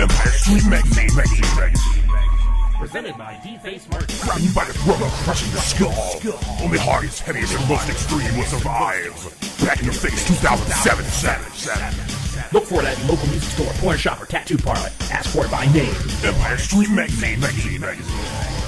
Empire Street Magazine. Presented by D-Face Marketing. Grabbing you by the throat and crushing your skull. Only hardest, heaviest, and most extreme will survive. Back in your face, 2007. Look for it at your local music store, porn shop, or tattoo parlor. Ask for it by name. Empire Street Magazine.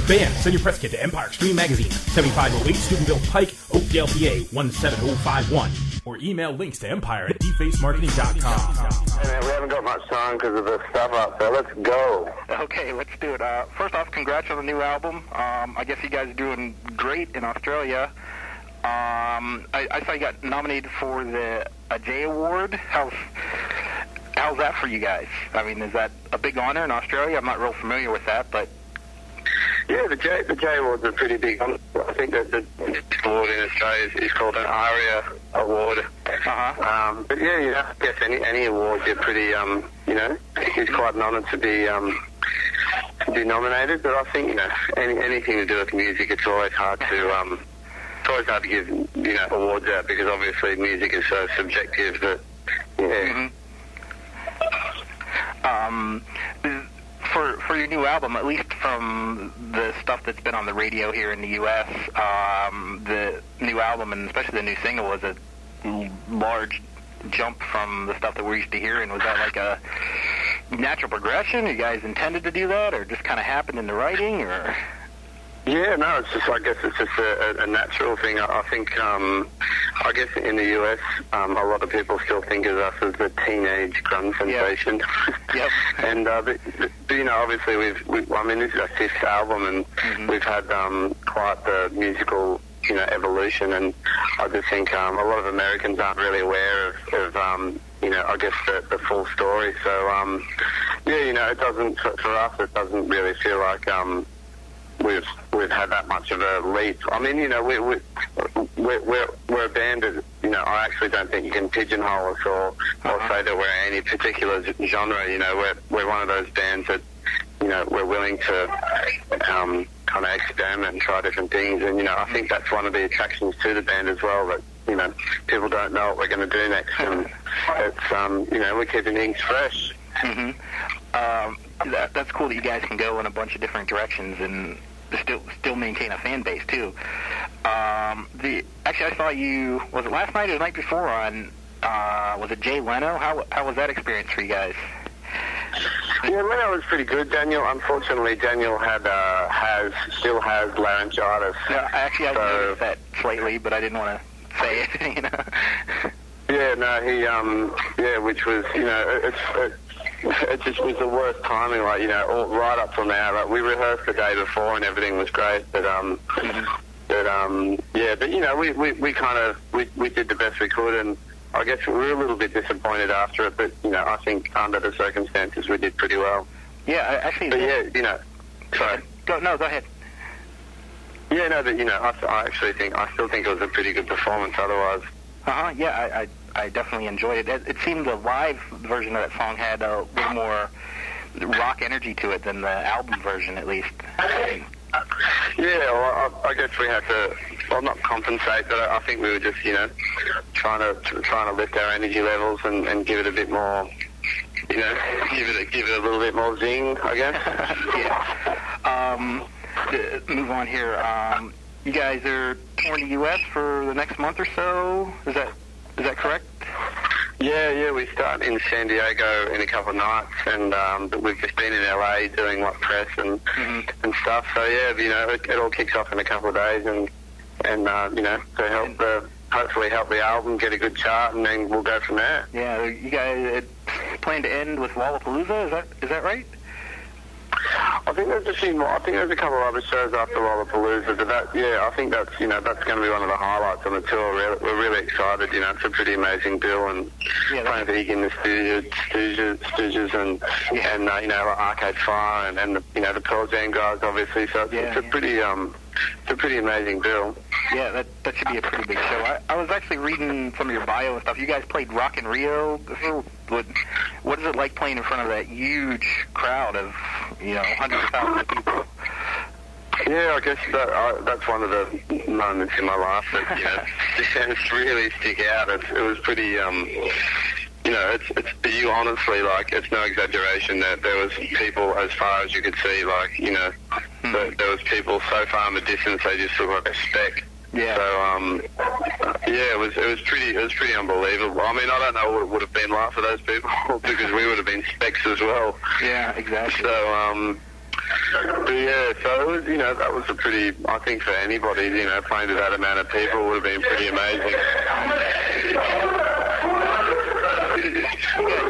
Bam! Send your press kit to Empire Extreme Magazine, 7508 Steubenville Pike, Oakdale, PA, 17051. Or email links to empire@defacemarketing.com. Hey man, we haven't got much time because of the stuff up, so let's go. Okay, let's do it. First off, congrats on the new album. I guess you guys are doing great in Australia. I saw you got nominated for the J Award. How's that for you guys? I mean, is that a big honor in Australia? I'm not real familiar with that, but... Yeah, the J Awards are pretty big. I think that the award in Australia is called an ARIA Award. But yeah, I guess any award you're pretty, it's quite an honour to be nominated. But I think, anything to do with music, it's always hard to give, awards out because obviously music is so subjective that, yeah. For your new album, at least from the stuff that's been on the radio here in the U.S., the new album and especially the new single was a large jump from the stuff that we're used to hearing. Was that like a natural progression? You guys intended to do that, or just kind of happened in the writing, or? Yeah, no, I guess it's just a natural thing. I think, I guess in the US, a lot of people still think of us as the teenage grunge sensation. Yep. And, but, obviously this is our fifth album, and we've had quite the musical, evolution, and I just think a lot of Americans aren't really aware of I guess the full story. So, it doesn't, for us, it doesn't really feel like, we've had that much of a leap. I mean, we're a band that, I actually don't think you can pigeonhole us or say that we're any particular genre. We're one of those bands that, we're willing to kind of experiment and try different things. And, I think that's one of the attractions to the band as well, that, people don't know what we're going to do next. And it's, we're keeping things fresh. That's cool that you guys can go in a bunch of different directions and still maintain a fan base too. Actually, I saw you, was it last night or the night before on was it Jay Leno? How was that experience for you guys? Yeah, Leno was pretty good. Unfortunately, Daniel still has laryngitis. Yeah, actually, I noticed that slightly, but I didn't want to say it. Yeah, no, which was, it just was the worst timing, right up till now. Like, we rehearsed the day before and everything was great, but we did the best we could, and I guess we were a little bit disappointed after it, but I think under the circumstances we did pretty well. Yeah, actually. But sorry. Go ahead. Yeah, no, but I still think it was a pretty good performance. Otherwise. Yeah, I definitely enjoyed it. It seemed the live version of that song had a little more rock energy to it than the album version, at least. Yeah, well, I guess we had to, not compensate, but I think we were just, trying to lift our energy levels and give it a bit more, give it a little bit more zing, I guess. Yeah. Move on here. You guys are touring the U.S. for the next month or so. Is that correct? Yeah, we start in San Diego in a couple of nights, and we've just been in LA doing press and stuff. So yeah, it all kicks off in a couple of days, and to hopefully help the album get a good chart, and then we'll go from there. Yeah, you guys plan to end with Lollapalooza. Is that right? I think there's a few more. I think there's a couple of other shows after Lollapalooza, but I think that's that's going to be one of the highlights on the tour. We're really excited. It's a pretty amazing bill, and playing the Iggy and the Stooges, and Arcade Fire, and the Pearl Jam guys, obviously. So it's a pretty amazing bill. Yeah, that should be a pretty big show. I was actually reading some of your bio and stuff. You guys played Rock in Rio. What is it like playing in front of that huge crowd of, hundreds of thousands of people? Yeah, I guess that's one of the moments in my life that, just really stick out. It was pretty, you know, it's you honestly, like, it's no exaggeration that there was people as far as you could see, like, you know, there was people so far in the distance they just looked like a speck. Yeah. So, yeah, it was pretty unbelievable. I mean, I don't know what it would have been like for those people because we would have been specks as well. Yeah, exactly. So, but yeah, so it was, you know, that was a pretty, I think for anybody, you know, playing to that amount of people would have been pretty amazing.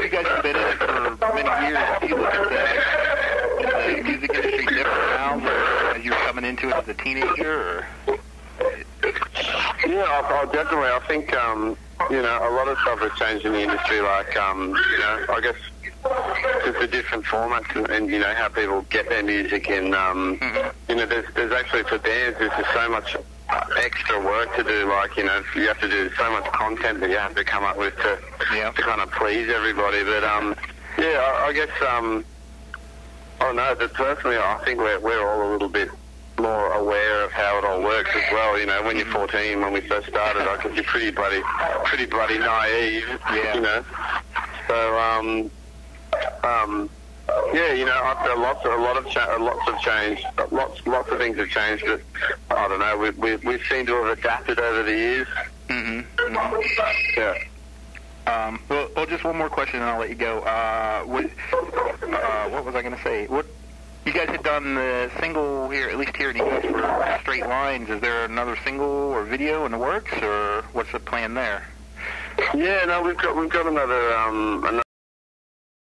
You guys have been in it for many years. Do you look at the music industry different now as you were coming into it as a teenager? Or? Yeah, I definitely. I think, you know, a lot of stuff has changed in the industry, like, you know, I guess just the different formats and you know, how people get their music and, you know, there's actually, for bands, there's just so much extra work to do, like, you know, you have to do so much content that you have to come up with to kind of please everybody. But, yeah, I guess, I don't know, but personally, I think we're all a little bit more aware of how it all works as well. You know, when you're 14, when we first started, I guess you're pretty bloody naive, you know. So, yeah, you know, I feel lots of things have changed, but I don't know. We seem to have adapted over the years. Yeah. Well, just one more question, and I'll let you go. What was I going to say? What you guys had done the single here, at least here in the U.S. for Straight Lines. Is there another single or video in the works, or what's the plan there? Yeah, no, we've got another